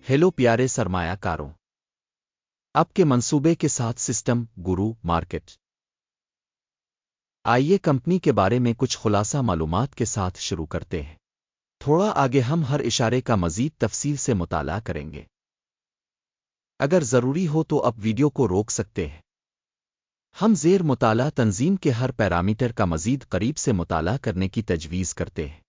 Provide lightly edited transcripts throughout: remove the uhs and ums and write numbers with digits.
Hello प्यारे सरमाया कारों, आपके मंसूबे के साथ सिस्टम गुरु मार्केट। आइए कंपनी के बारे में कुछ खुलासा मालूमात के साथ शुरू करते हैं। थोड़ा आगे हम हर इशारे का मजीद तफसील से मुताला करेंगे। अगर ज़रूरी हो तो अब वीडियो को रोक सकते हैं। हम ज़ेर मुताला तंजीम के हर पैरामीटर का मजीद करीब से मुताला करने की तजवीज़ करते हैं।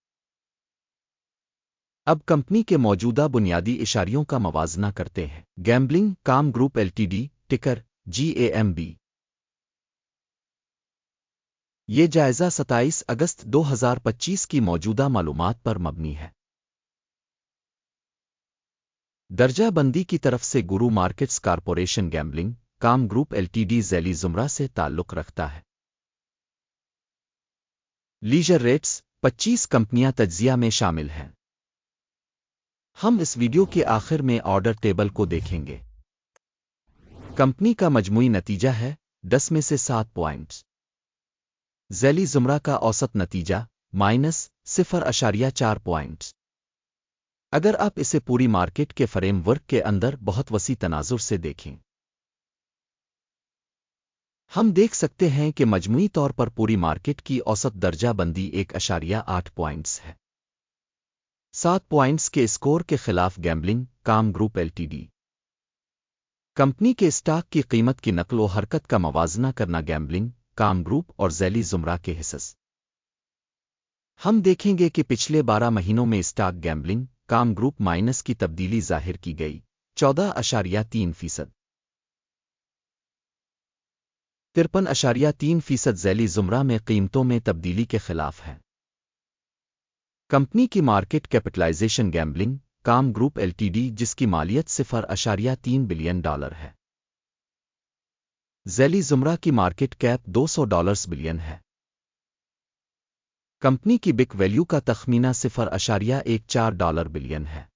अब कंपनी के मौजूदा बुनियादी इशारियों का मवाजना करते हैं। गैम्बलिंग काम ग्रुप एलटीडी, टिकर GAMB। ये जायजा 27 अगस्त 2025 की मौजूदा मालूमात पर मबनी है। दर्जा बंदी की तरफ से गुरु मार्केट्स कारपोरेशन गैम्बलिंग काम ग्रुप एलटीडी ज़ैली ज़ुमरा से ताल्लुक़ रखता है। लीजर रेट्स 25 कंपनियां तज्जिया में शामिल हैं। हम इस वीडियो के आखिर में ऑर्डर टेबल को देखेंगे। कंपनी का मजमूई नतीजा है 10 में से 7 पॉइंट्स। ज़ैली ज़ुमरा का औसत नतीजा -0.4 पॉइंट्स। अगर आप इसे पूरी मार्केट के फ्रेमवर्क के अंदर बहुत वसी तनाजुर से देखें, हम देख सकते हैं कि मजमूई तौर पर पूरी मार्केट की औसत दर्जा बंदी 1.8 पॉइंट्स है। 7 पॉइंट्स के स्कोर के खिलाफ गैम्बलिंग काम ग्रुप एलटीडी। कंपनी के स्टॉक की कीमत की नकलो हरकत का मवाजना करना गैम्बलिंग काम ग्रुप और ज़ैली ज़ुमरा के हिस्स। हम देखेंगे कि पिछले 12 महीनों में स्टॉक गैम्बलिंग काम ग्रुप माइनस की तब्दीली जाहिर की गई 14.3%। 53.3% ज़ैली ज़ुमरा में कीमतों में तब्दीली के खिलाफ है। कंपनी की मार्केट कैपिटलाइजेशन गैम्बलिंग काम ग्रुप एलटीडी जिसकी मालियत $0.3 बिलियन है। ज़ैली ज़ुमरा की मार्केट कैप $200 बिलियन है। कंपनी की बिक वैल्यू का तखमीना $0.14 बिलियन है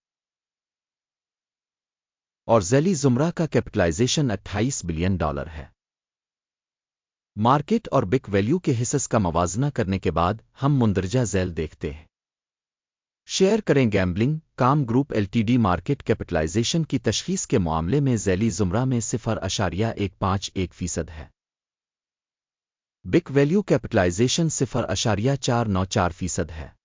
और ज़ैली ज़ुमरा का कैपिटलाइजेशन $28 बिलियन है। मार्केट और बिक वैल्यू के हिस्स का मवाजना करने के बाद हम मुंदरजा झैल देखते हैं। शेयर करें गैम्बलिंग काम ग्रुप एलटीडी मार्केट कैपिटलाइजेशन की तशखीस के मामले में ज़ैली ज़ुमरा में 0.151% है। बिक वैल्यू कैपिटलाइजेशन 0.494% है।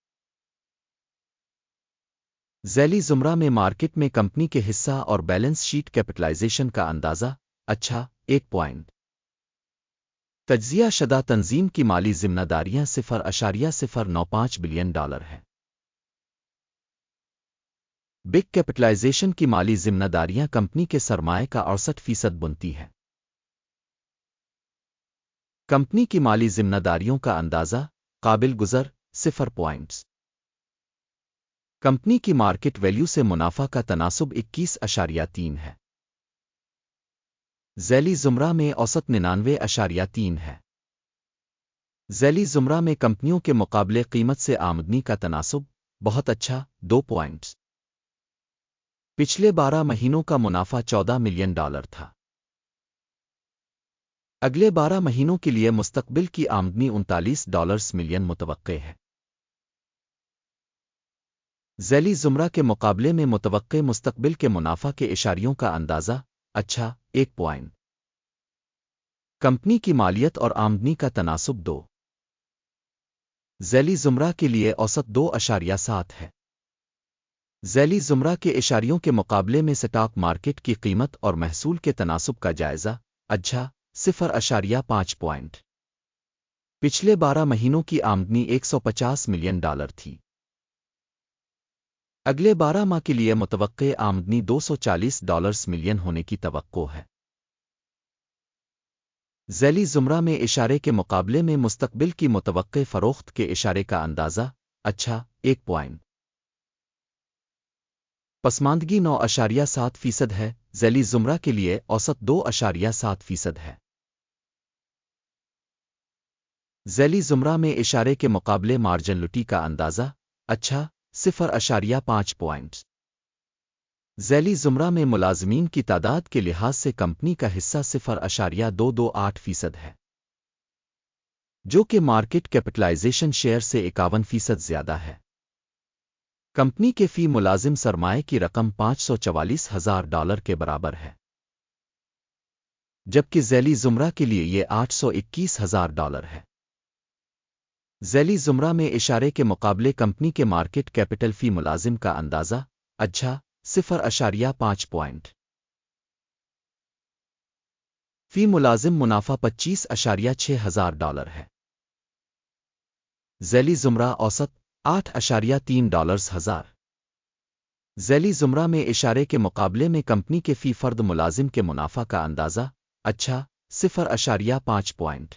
ज़ैली ज़ुमरा में मार्केट में कंपनी के हिस्सा और बैलेंस शीट कैपिटलाइजेशन का अंदाज़ा 1 पॉइंट। तज्जिया शदा तंजीम की माली जिम्मेदारियां $0.095 बिलियन है। बिग कैपिटलाइजेशन की माली जिम्मेदारियां कंपनी के सरमाए का 68% बुनती है। कंपनी की माली जिम्मेदारियों का अंदाज़ा काबिल गुज़र 0 पॉइंट्स। कंपनी की मार्केट वैल्यू से मुनाफा का तनासुब 21.3 है। ज़ैली ज़ुमरा में औसत 99.3 है। ज़ैली ज़ुमरा में कंपनियों के मुकाबले कीमत से आमदनी का तनासुब बहुत अच्छा 2 पॉइंट्स। पिछले 12 महीनों का मुनाफा $14 मिलियन था। अगले 12 महीनों के लिए मुस्तकबिल की आमदनी $39 मिलियन मुतवक्के है। ज़ैली ज़ुमरा के मुकाबले में मुतवक्के मुस्तकबिल के मुनाफा के इशारियों का अंदाज़ा अच्छा 1 पॉइंट। कंपनी की मालियत और आमदनी का तनासुब 2। ज़ैली ज़ुमरा के लिए औसत 2.7 है। ज़ैली ज़ुमरा के इशारियों के मुकाबले में स्टॉक मार्केट की कीमत और महसूल के तनासुब का जायज़ा अच्छा 0.5 पॉइंट। पिछले 12 महीनों की आमदनी $150 मिलियन थी। अगले 12 माह के लिए मुतवक्के आमदनी $240 मिलियन होने की तवक्को है। ज़ैली ज़ुमरा में इशारे के मुकाबले में मुस्तकबिल की मुतवक्के फ़रोख्त के इशारे का अंदाज़ा अच्छा 1 पॉइंट। पसमानदगी 9.7% है। ज़ैली ज़ुमरा के लिए औसत 2.7% है। ज़ैली ज़ुमरा में इशारे के मुकाबले मार्जिनलिटी का अंदाज़ा अच्छा 0.5 पॉइंट्स। ज़ैली ज़ुमरा में मुलाज़मीन की तादाद के लिहाज से कंपनी का हिस्सा 0.228% है, जो कि मार्केट कैपिटलाइजेशन शेयर से 51% ज़्यादा है। कंपनी के फी मुलाजिम सरमाए की रकम $544,000 के बराबर है, जबकि ज़ैली ज़ुमरा के लिए ये $821,000 है। ज़ैली ज़ुमरा में इशारे के मुकाबले कंपनी के मार्केट कैपिटल फी मुलाजिम का अंदाज़ा अच्छा 0.5 पॉइंट। फी मुलाजिम मुनाफा $25,600 है। ज़ैली ज़ुमरा औसत $8.3 ज़ैली ज़ुमरा में इशारे के मुकाबले में कंपनी के फी फर्द मुलाजिम के मुनाफा का अंदाज़ा अच्छा 0.5 पॉइंट।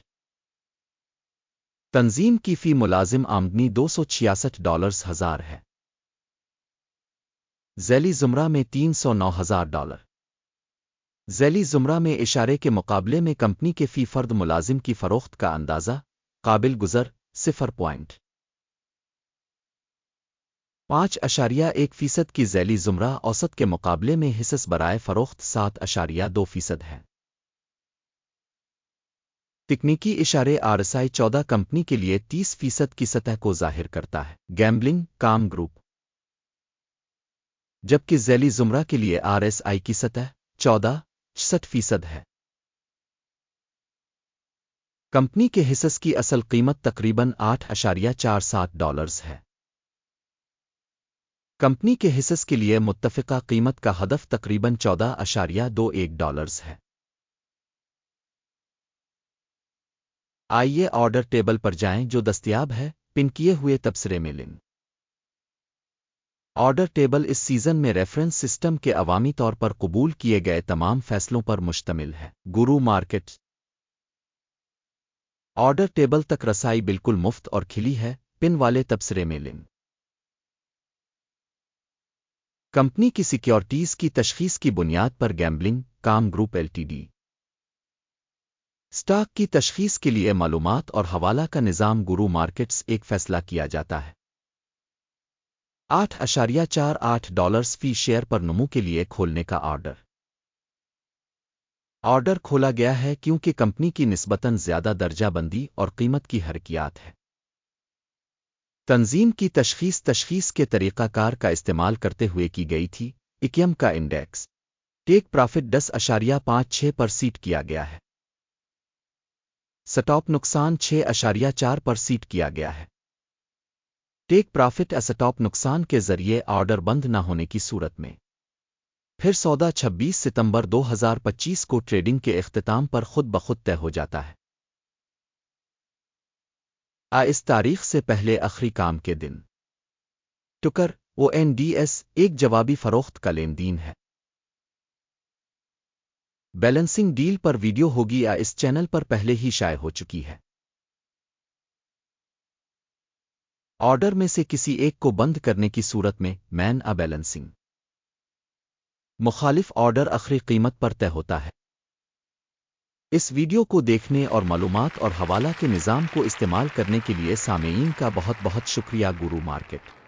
तंजीम की फी मुलाजिम आमदनी $266,000 है। ज़ैली ज़ुमरा में $309,000। ज़ैली ज़ुमरा में इशारे के मुकाबले में कंपनी के फी फर्द मुलाजिम की फ़रोख्त का अंदाज़ा काबिल गुज़र 0.5% की ज़ैली ज़ुमरा औसत के मुकाबले में हिस्स बराए फ़रोख्त 7.2% है। तकनीकी इशारे RSI 14 कंपनी के लिए 30% की सतह को ज़ाहिर करता है, गैम्बलिंग काम ग्रुप, जबकि ज़ैली ज़ुमरा के लिए RSI की सतह 14.60% है। कंपनी के हिस्स की असल कीमत तकरीबन $8.47 है। कंपनी के हिस्स के लिए मुत्तफ़िका कीमत का हदफ तकरीबन $14.21 है। आइए ऑर्डर टेबल पर जाएं जो दस्तयाब है पिन किए हुए तबसरे में लिंक। ऑर्डर टेबल इस सीज़न में रेफरेंस सिस्टम के अवामी तौर पर कबूल किए गए तमाम फैसलों पर मुश्तमिल है। गुरु मार्केट ऑर्डर टेबल तक रसाई बिल्कुल मुफ्त और खिली है, पिन वाले तबसरे में लिंक। कंपनी की सिक्योरिटीज की तशखीस की बुनियाद पर गैम्बलिंग काम ग्रुप एलटीडी स्टॉक की तशखीस के लिए मालूमात और हवाला का निज़ाम गुरु मार्केट्स एक फैसला किया जाता है। $8.48 फी शेयर पर नमू के लिए खोलने का ऑर्डर। ऑर्डर खोला गया है क्योंकि कंपनी की निस्बतन ज़्यादा दर्जाबंदी और कीमत की हरकियात है। तंजीम की तशखीस के तरीक़ाकार का इस्तेमाल करते हुए की गई थी। इक्यम का इंडेक्स टेक प्रॉफिट 10.56% किया गया है। स्टॉप नुकसान 6.4% किया गया है। टेक प्रॉफिट स्टॉप नुकसान के जरिए ऑर्डर बंद न होने की सूरत में फिर सौदा 26 सितंबर 2025 को ट्रेडिंग के इख्तिताम पर खुद ब खुद तय हो जाता है। इस तारीख से पहले आखिरी काम के दिन टुकर ONDS एक जवाबी फरोख्त का लेन देन है। बैलेंसिंग डील पर वीडियो होगी या इस चैनल पर पहले ही शाये हो चुकी है। ऑर्डर में से किसी एक को बंद करने की सूरत में मैन बैलेंसिंग मुखालिफ ऑर्डर आखिरी कीमत पर तय होता है। इस वीडियो को देखने और मालूमात और हवाला के निज़ाम को इस्तेमाल करने के लिए सामेईन का बहुत बहुत शुक्रिया। गुरु मार्केट।